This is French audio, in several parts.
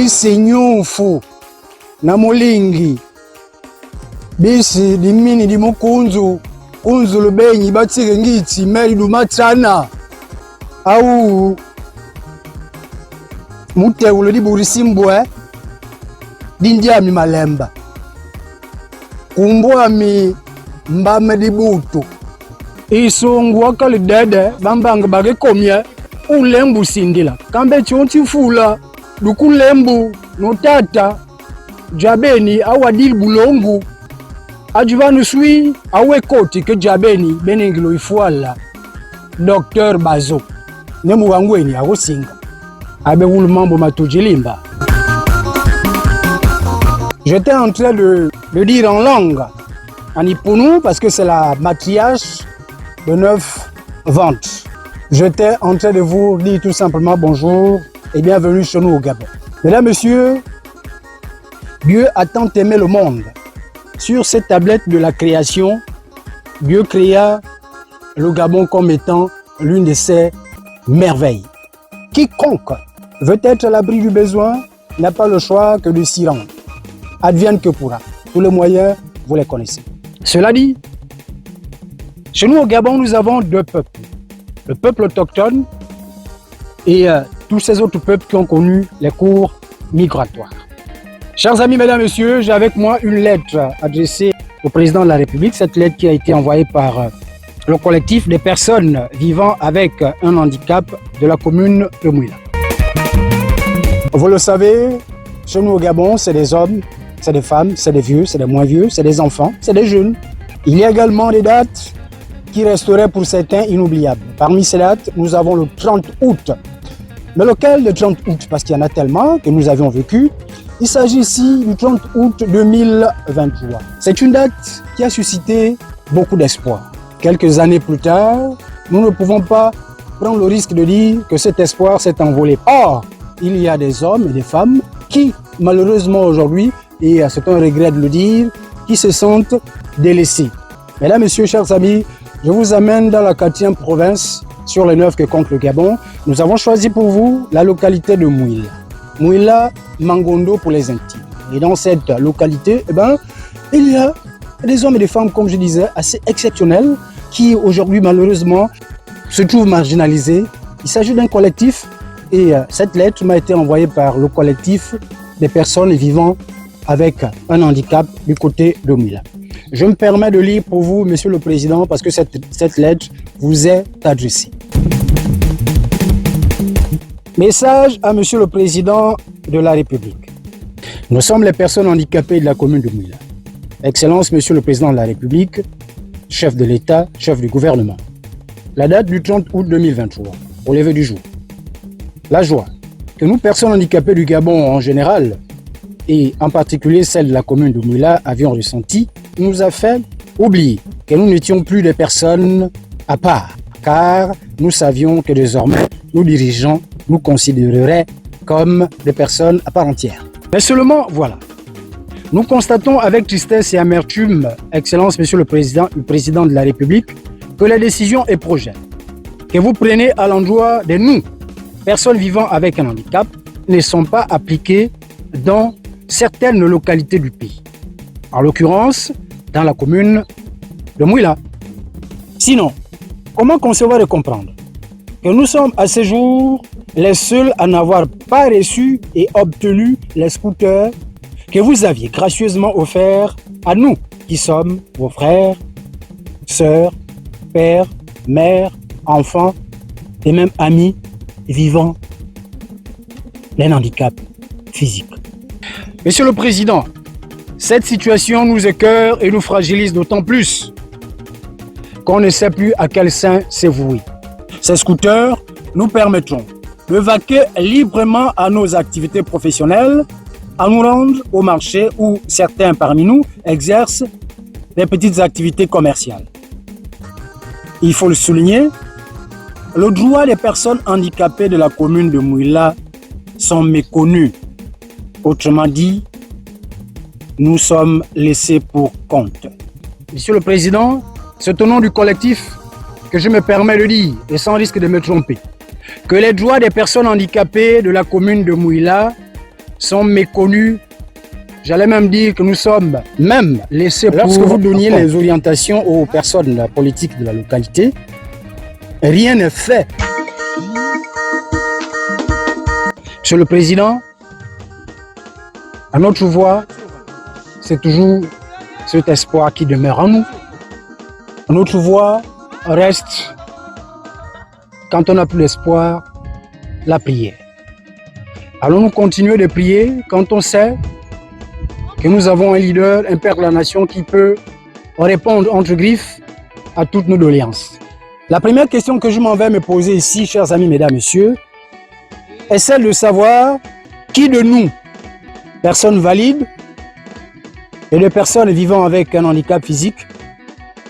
bisi nyufu na molingi bisi dimini dimukunzu kunzu lubenyi batike ngiti meri dumatana au muteulo diburisimbwe dindiami malemba kumbwami mbame dibutu isungu wakali dede bambanga bagekomye ulembu sindila kambe chonchi fula dukulembu notata jabeni awadil bulongu ajivanu sui awe koti ke jabeni benengilo ifuala Dr Bazo nemu wangweni agosinga abe wulumambo matujilimba. J'étais en train de le dire en langue, en iponou, parce que c'est la matriarche de 9 ventes. J'étais en train de vous dire tout simplement bonjour et bienvenue chez nous au Gabon. Mesdames, Messieurs, Dieu a tant aimé le monde. Sur cette tablette de la création, Dieu créa le Gabon comme étant l'une de ses merveilles. Quiconque veut être à l'abri du besoin n'a pas le choix que de s'y rendre. Advienne que pourra. Tous les moyens, vous les connaissez. Cela dit, chez nous au Gabon, nous avons deux peuples. Le peuple autochtone et tous ces autres peuples qui ont connu les cours migratoires. Chers amis, mesdames, messieurs, j'ai avec moi une lettre adressée au président de la République. Cette lettre qui a été envoyée par le collectif des personnes vivant avec un handicap de la commune de Mouila. Vous le savez, chez nous au Gabon, c'est des hommes, c'est des femmes, c'est des vieux, c'est des moins vieux, c'est des enfants, c'est des jeunes. Il y a également des dates qui resteraient pour certains inoubliables. Parmi ces dates, nous avons le 30 août. Mais lequel le 30 août? Parce qu'il y en a tellement que nous avions vécu. Il s'agit ici du 30 août 2023. C'est une date qui a suscité beaucoup d'espoir. Quelques années plus tard, nous ne pouvons pas prendre le risque de dire que cet espoir s'est envolé. Or, il y a des hommes et des femmes qui, malheureusement aujourd'hui, et c'est un regret de le dire, qui se sentent délaissés. Mesdames, Messieurs, chers amis, je vous amène dans la 4e province sur les 9 que compte le Gabon. Nous avons choisi pour vous la localité de Mouila. Mouila Mangondo pour les intimes. Et dans cette localité, il y a des hommes et des femmes, comme je disais, assez exceptionnels qui aujourd'hui malheureusement se trouvent marginalisés. Il s'agit d'un collectif et cette lettre m'a été envoyée par le collectif des personnes vivant avec un handicap du côté de Mouila. Je me permets de lire pour vous, Monsieur le Président, parce que cette lettre vous est adressée. Message à Monsieur le Président de la République. Nous sommes les personnes handicapées de la commune de Mouila. Excellence, Monsieur le Président de la République, chef de l'État, chef du gouvernement. La date du 30 août 2023, au lever du jour. La joie que nous, personnes handicapées du Gabon en général, et en particulier celle de la commune de Mouila, avions ressenti, nous a fait oublier que nous n'étions plus des personnes à part, car nous savions que désormais, nos dirigeants nous considéreraient comme des personnes à part entière. Mais seulement, voilà. Nous constatons avec tristesse et amertume, Excellence, Monsieur le Président de la République, que les décisions et projets que vous prenez à l'endroit de nous, personnes vivant avec un handicap, ne sont pas appliquées dans certaines localités du pays. En l'occurrence, dans la commune de Mouila. Sinon, comment concevoir et comprendre que nous sommes à ce jour les seuls à n'avoir pas reçu et obtenu les scooters que vous aviez gracieusement offerts à nous, qui sommes vos frères, sœurs, pères, mères, enfants et même amis vivant d'un handicap physique. Monsieur le Président, cette situation nous écœure et nous fragilise d'autant plus qu'on ne sait plus à quel sein se vouer. Ces scooters nous permettront de vaquer librement à nos activités professionnelles, à nous rendre au marché où certains parmi nous exercent des petites activités commerciales. Il faut le souligner, le droit des personnes handicapées de la commune de Mouila sont méconnus. Autrement dit, nous sommes laissés pour compte. Monsieur le Président, c'est au nom du collectif que je me permets de dire, et sans risque de me tromper, que les droits des personnes handicapées de la commune de Mouila sont méconnus. J'allais même dire que nous sommes même laissés pour... Lorsque vous donniez les orientations aux personnes politiques de la localité, rien n'est fait. Monsieur le Président, à notre voix, c'est toujours cet espoir qui demeure en nous. Notre voix reste, quand on n'a plus l'espoir, la prière. Allons-nous continuer de prier quand on sait que nous avons un leader, un père de la nation qui peut répondre entre griffes à toutes nos doléances? La première question que je m'en vais me poser ici, chers amis, mesdames, messieurs, est celle de savoir qui de nous, personnes valides et de personnes vivant avec un handicap physique,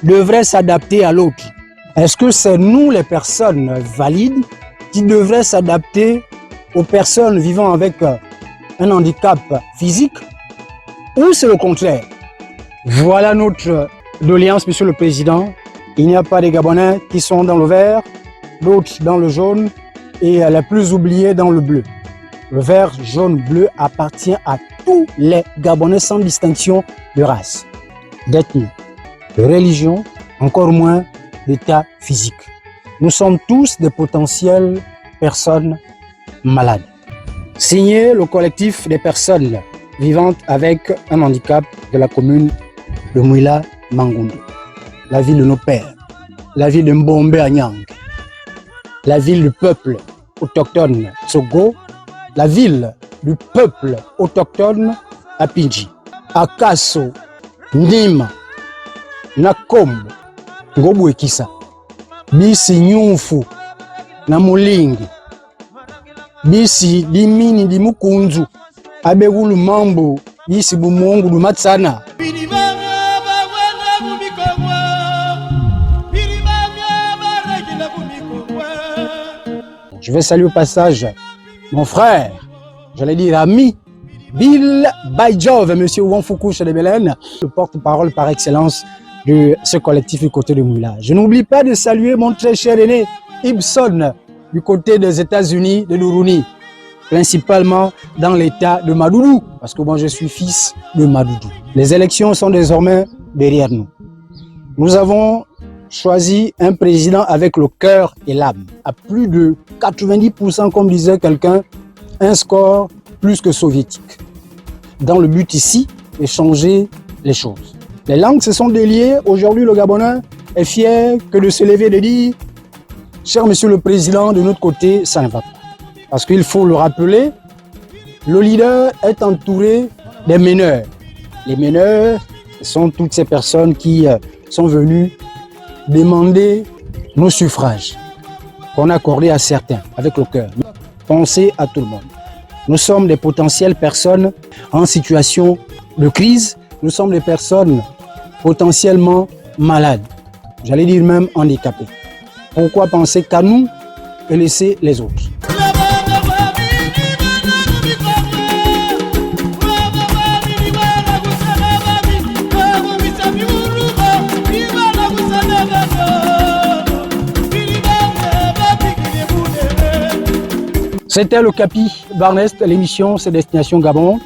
devrait s'adapter à l'autre. Est-ce que c'est nous, les personnes valides, qui devraient s'adapter aux personnes vivant avec un handicap physique, ou c'est le contraire? Voilà notre doléance, Monsieur le Président. Il n'y a pas des Gabonais qui sont dans le vert, d'autres dans le jaune et les plus oubliés dans le bleu. Le vert, jaune, bleu appartient à tous les Gabonais sans distinction de race, d'ethnie, de religion, encore moins d'état physique. Nous sommes tous des potentielles personnes malades. Signé le collectif des personnes vivantes avec un handicap de la commune de Mouila-Mangoundou, la ville de nos pères, la ville de Mbombe-Anyang, la ville du peuple autochtone Tsogo, la ville du peuple autochtone Apinji, Akaso, Nima, Nakombo, Ngobwekisa, Bisi Nyumfu, Namulingi, Bisi Dimini Dimukunzu, Abegulu Mambo, Bisi Bumongu Dumatsana. Je vais saluer au passage mon frère, j'allais dire ami, Bill Baijov, monsieur Wanfuku Chedebelen, le porte-parole par excellence de ce collectif du côté de Moula. Je n'oublie pas de saluer mon très cher aîné, Ibson, du côté des États-Unis de l'Uruni, principalement dans l'état de Madoudou, parce que moi je suis fils de Madoudou. Les élections sont désormais derrière nous. Nous avons choisi un président avec le cœur et l'âme, à plus de 90%, comme disait quelqu'un, un score plus que soviétique. Dans le but ici de changer les choses. Les langues se sont déliées. Aujourd'hui, le Gabonais est fier que de se lever et de dire « Cher Monsieur le Président, de notre côté, ça ne va pas. » Parce qu'il faut le rappeler, le leader est entouré des meneurs. Les meneurs, ce sont toutes ces personnes qui sont venues demander nos suffrages qu'on a accordés à certains avec le cœur. Pensez à tout le monde. Nous sommes des potentielles personnes en situation de crise. Nous sommes des personnes potentiellement malades. J'allais dire même handicapées. Pourquoi penser qu'à nous et laisser les autres? C'était le Capi Barnest, l'émission c'est Destination Gabon.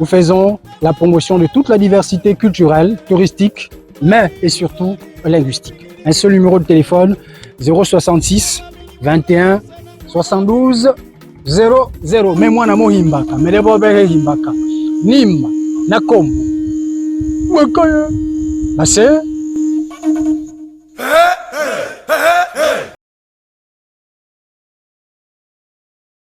Nous faisons la promotion de toute la diversité culturelle, touristique, mais et surtout linguistique. Un seul numéro de téléphone, 066 21 72 00. Mais moi, namo himbaka, mais d'abord himbaka. Nima, Nakombo. Basse.